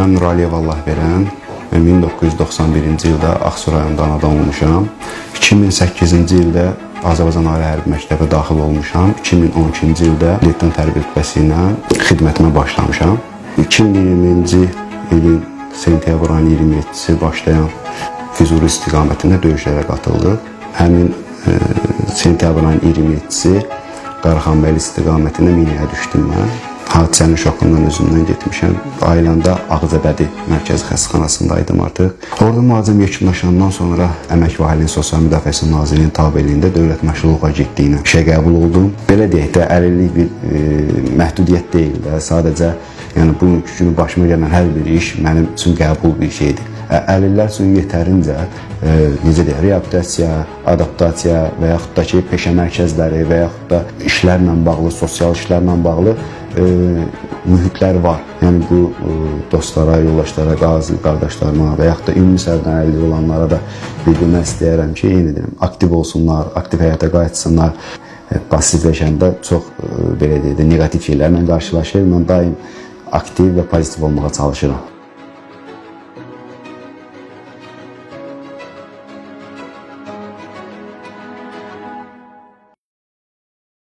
Mən Nuraliyev Allahverən. 1991-ci ildə Ağsu rayonunda anadan olmuşam. 2008-ci ildə Azərbaycan Ali Hərbi Məktəbə daxil olmuşam. 2012-ci ildə leytenant hərbi rütbəsi ilə xidmətimə başlamışam. 2020-ci ilin sentyabr ayının 27-si başlayan Füzuli istiqamətində döyüşlərə qatıldıq. Həmin sentyabr ayının 27-si Qaraxanbəyli istiqamətində minəyə düşdüm mən. Hadisənin şokundan özümdən getmişəm. Ailəmdə Ağcabədi mərkəzi xəstəxanasındaydım artıq. Orada müalicəm yekunlaşandan sonra Əmək və Əhalinin Sosial Müdafiəsi Nazirliyinin tabeliyində dövlət məşğulluq agentliyi işə qəbul oldum. Belə deyək də, əlillik bir məhdudiyyət deyil də, sadəcə bugünkü günü başıma gələn hər bir iş mənim üçün qəbul bir şeydir. Əlillər üçün yetərincə necə deyək, reabilitasiya, adaptasiya və yaxud da ki, peşə mərkəzləri və yaxud da işlərlə bağlı, sosial işlərlə bağlı mühitlər var. Yəni bu dostlara, yoldaşlara, qazi qardaşlarıma və yaxud da ümumi sərdən əlilliyi olanlara da bildirmək istəyərəm ki, yenə deyirəm, aktiv olsunlar, aktiv həyata qayıtsınlar. Passivləşəndə çox belə deyək də, negativ şeylərlə qarşılaşır. Mən daim aktiv və pozitiv olmağa çalışıram.